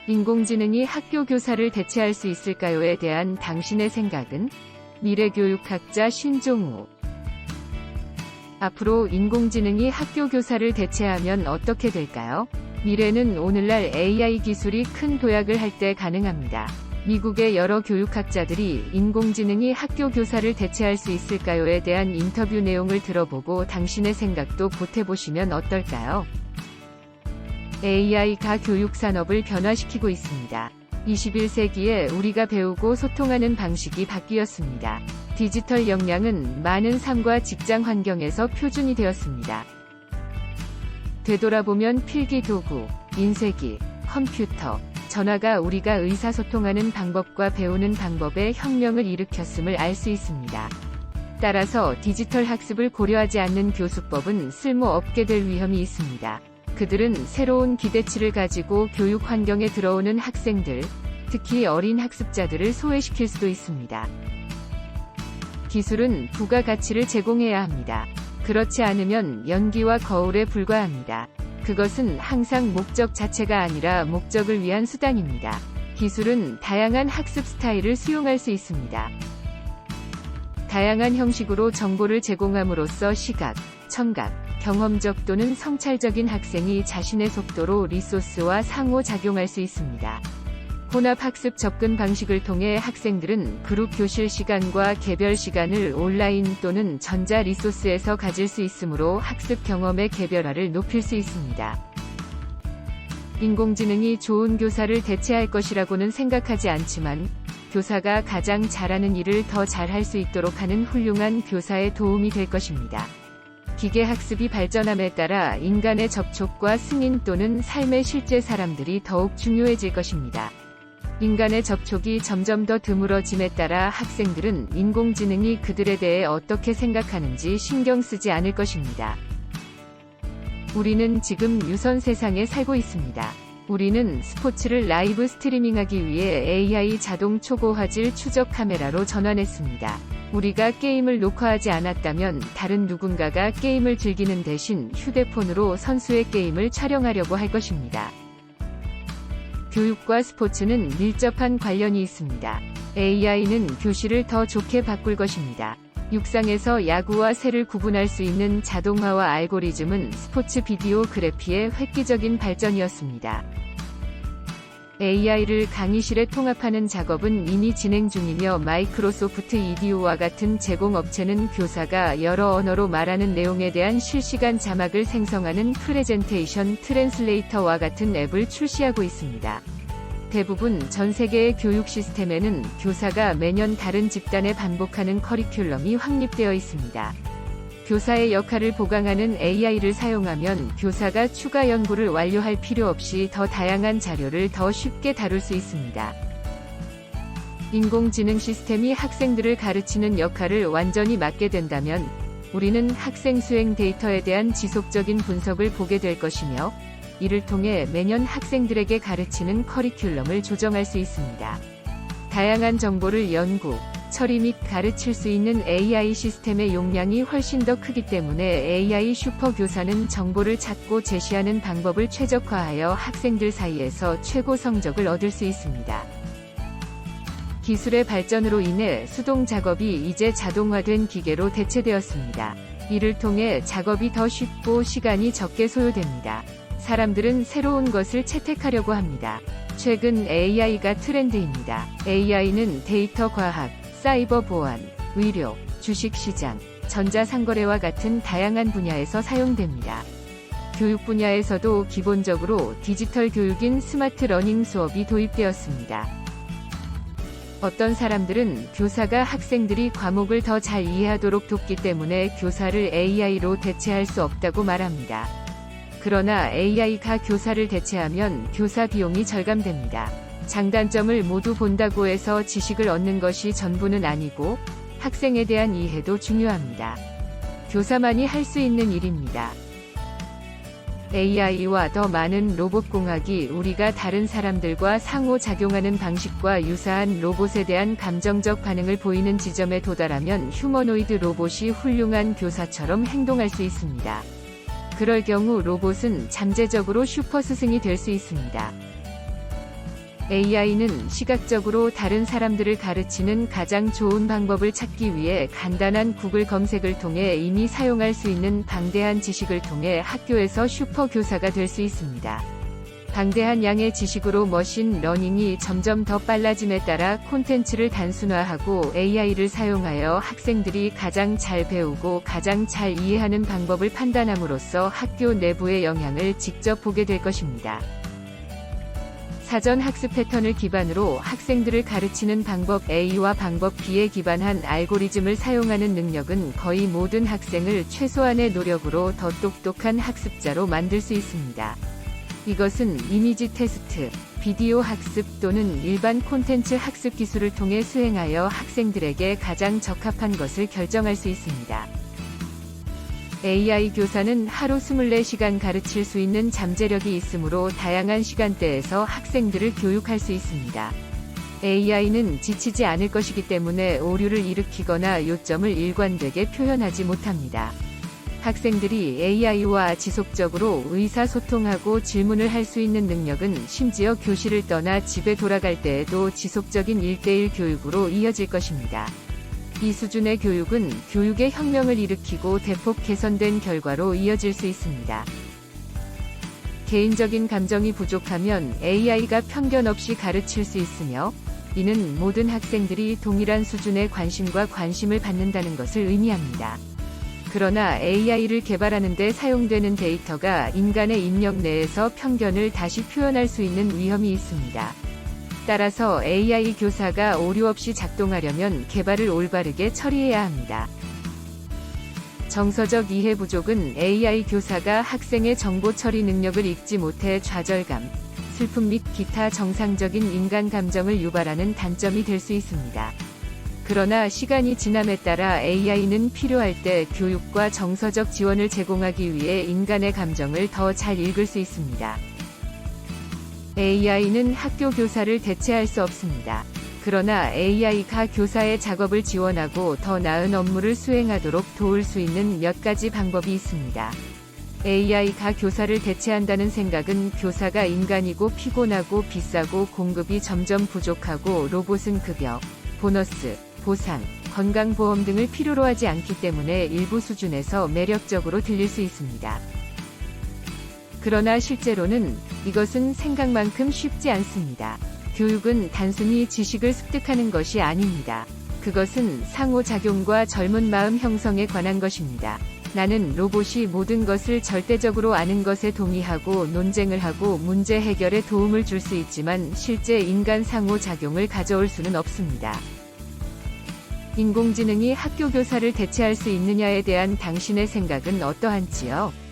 인공지능이 학교 교사를 대체할 수 있을까요?에 대한 당신의 생각은? 미래교육학자 신종우. 앞으로 인공지능이 학교 교사를 대체하면 어떻게 될까요? 미래는 오늘날 AI 기술이 큰 도약을 할 때 가능합니다. 미국의 여러 교육학자들이 인공지능이 학교 교사를 대체할 수 있을까요?에 대한 인터뷰 내용을 들어보고 당신의 생각도 보태보시면 어떨까요? AI가 교육 산업을 변화시키고 있습니다. 21세기에 우리가 배우고 소통하는 방식이 바뀌었습니다. 디지털 역량은 많은 삶과 직장 환경에서 표준이 되었습니다. 되돌아보면 필기도구, 인쇄기, 컴퓨터, 전화가 우리가 의사소통하는 방법과 배우는 방법에 혁명을 일으켰음을 알 수 있습니다. 따라서 디지털 학습을 고려하지 않는 교수법은 쓸모없게 될 위험이 있습니다. 그들은 새로운 기대치를 가지고 교육 환경에 들어오는 학생들, 특히 어린 학습자들을 소외시킬 수도 있습니다. 기술은 부가가치를 제공해야 합니다. 그렇지 않으면 연기와 거울에 불과합니다. 그것은 항상 목적 자체가 아니라 목적을 위한 수단입니다. 기술은 다양한 학습 스타일을 수용할 수 있습니다. 다양한 형식으로 정보를 제공함으로써 시각, 청각, 경험적 또는 성찰적인 학생이 자신의 속도로 리소스와 상호작용할 수 있습니다. 혼합학습 접근 방식을 통해 학생들은 그룹 교실 시간과 개별 시간을 온라인 또는 전자 리소스에서 가질 수 있으므로 학습 경험의 개별화를 높일 수 있습니다. 인공지능이 좋은 교사를 대체할 것이라고는 생각하지 않지만, 교사가 가장 잘하는 일을 더 잘할 수 있도록 하는 훌륭한 교사에 도움이 될 것입니다. 기계학습이 발전함에 따라 인간의 접촉과 승인 또는 삶의 실제 사람들이 더욱 중요해질 것입니다. 인간의 접촉이 점점 더 드물어짐에 따라 학생들은 인공지능이 그들에 대해 어떻게 생각하는지 신경 쓰지 않을 것입니다. 우리는 지금 유선 세상에 살고 있습니다. 우리는 스포츠를 라이브 스트리밍하기 위해 AI 자동 초고화질 추적 카메라로 전환했습니다. 우리가 게임을 녹화하지 않았다면 다른 누군가가 게임을 즐기는 대신 휴대폰으로 선수의 게임을 촬영하려고 할 것입니다. 교육과 스포츠는 밀접한 관련이 있습니다. AI는 교실을 더 좋게 바꿀 것입니다. 육상에서 야구와 새를 구분할 수 있는 자동화와 알고리즘은 스포츠 비디오 그래피의 획기적인 발전이었습니다. AI를 강의실에 통합하는 작업은 이미 진행 중이며 마이크로소프트 이디오와 같은 제공업체는 교사가 여러 언어로 말하는 내용에 대한 실시간 자막을 생성하는 프레젠테이션 트랜슬레이터와 같은 앱을 출시하고 있습니다. 대부분 전 세계의 교육 시스템에는 교사가 매년 다른 집단에 반복하는 커리큘럼이 확립되어 있습니다. 교사의 역할을 보강하는 AI를 사용하면 교사가 추가 연구를 완료할 필요 없이 더 다양한 자료를 더 쉽게 다룰 수 있습니다. 인공지능 시스템이 학생들을 가르치는 역할을 완전히 맡게 된다면, 우리는 학생 수행 데이터에 대한 지속적인 분석을 보게 될 것이며, 이를 통해 매년 학생들에게 가르치는 커리큘럼을 조정할 수 있습니다. 다양한 정보를 연구, 처리 및 가르칠 수 있는 AI 시스템의 용량이 훨씬 더 크기 때문에 AI 슈퍼교사는 정보를 찾고 제시하는 방법을 최적화하여 학생들 사이에서 최고 성적을 얻을 수 있습니다. 기술의 발전으로 인해 수동 작업이 이제 자동화된 기계로 대체되었습니다. 이를 통해 작업이 더 쉽고 시간이 적게 소요됩니다. 사람들은 새로운 것을 채택하려고 합니다. 최근 AI가 트렌드입니다. AI는 데이터 과학, 사이버 보안, 의료, 주식시장, 전자상거래와 같은 다양한 분야에서 사용됩니다. 교육 분야에서도 기본적으로 디지털 교육인 스마트 러닝 수업이 도입되었습니다. 어떤 사람들은 교사가 학생들이 과목을 더 잘 이해하도록 돕기 때문에 교사를 AI로 대체할 수 없다고 말합니다. 그러나 AI가 교사를 대체하면 교사 비용이 절감됩니다. 장단점을 모두 본다고 해서 지식을 얻는 것이 전부는 아니고, 학생에 대한 이해도 중요합니다. 교사만이 할 수 있는 일입니다. AI와 더 많은 로봇공학이 우리가 다른 사람들과 상호작용하는 방식과 유사한 로봇에 대한 감정적 반응을 보이는 지점에 도달하면 휴머노이드 로봇이 훌륭한 교사처럼 행동할 수 있습니다. 그럴 경우 로봇은 잠재적으로 슈퍼스승이 될 수 있습니다. AI는 시각적으로 다른 사람들을 가르치는 가장 좋은 방법을 찾기 위해 간단한 구글 검색을 통해 이미 사용할 수 있는 방대한 지식을 통해 학교에서 슈퍼 교사가 될 수 있습니다. 방대한 양의 지식으로 머신 러닝이 점점 더 빨라짐에 따라 콘텐츠를 단순화하고 AI를 사용하여 학생들이 가장 잘 배우고 가장 잘 이해하는 방법을 판단함으로써 학교 내부의 영향을 직접 보게 될 것입니다. 사전 학습 패턴을 기반으로 학생들을 가르치는 방법 A와 방법 B에 기반한 알고리즘을 사용하는 능력은 거의 모든 학생을 최소한의 노력으로 더 똑똑한 학습자로 만들 수 있습니다. 이것은 이미지 테스트, 비디오 학습 또는 일반 콘텐츠 학습 기술을 통해 수행하여 학생들에게 가장 적합한 것을 결정할 수 있습니다. AI 교사는 하루 24시간 가르칠 수 있는 잠재력이 있으므로 다양한 시간대에서 학생들을 교육할 수 있습니다. AI는 지치지 않을 것이기 때문에 오류를 일으키거나 요점을 일관되게 표현하지 못합니다. 학생들이 AI와 지속적으로 의사소통하고 질문을 할 수 있는 능력은 심지어 교실을 떠나 집에 돌아갈 때에도 지속적인 1:1 교육으로 이어질 것입니다. 이 수준의 교육은 교육의 혁명을 일으키고 대폭 개선된 결과로 이어질 수 있습니다. 개인적인 감정이 부족하면 AI가 편견 없이 가르칠 수 있으며, 이는 모든 학생들이 동일한 수준의 관심과 관심을 받는다는 것을 의미합니다. 그러나 AI를 개발하는 데 사용되는 데이터가 인간의 입력 내에서 편견을 다시 표현할 수 있는 위험이 있습니다. 따라서 AI 교사가 오류 없이 작동하려면 개발을 올바르게 처리해야 합니다. 정서적 이해 부족은 AI 교사가 학생의 정보 처리 능력을 읽지 못해 좌절감, 슬픔 및 기타 정상적인 인간 감정을 유발하는 단점이 될 수 있습니다. 그러나 시간이 지남에 따라 AI는 필요할 때 교육과 정서적 지원을 제공하기 위해 인간의 감정을 더 잘 읽을 수 있습니다. AI는 학교 교사를 대체할 수 없습니다. 그러나 AI가 교사의 작업을 지원하고 더 나은 업무를 수행하도록 도울 수 있는 몇 가지 방법이 있습니다. AI가 교사를 대체한다는 생각은 교사가 인간이고 피곤하고 비싸고 공급이 점점 부족하고 로봇은 급여, 보너스, 보상, 건강보험 등을 필요로 하지 않기 때문에 일부 수준에서 매력적으로 들릴 수 있습니다. 그러나 실제로는 이것은 생각만큼 쉽지 않습니다. 교육은 단순히 지식을 습득하는 것이 아닙니다. 그것은 상호작용과 젊은 마음 형성에 관한 것입니다. 나는 로봇이 모든 것을 절대적으로 아는 것에 동의하고 논쟁을 하고 문제 해결에 도움을 줄 수 있지만 실제 인간 상호작용을 가져올 수는 없습니다. 인공지능이 학교 교사를 대체할 수 있느냐에 대한 당신의 생각은 어떠한지요?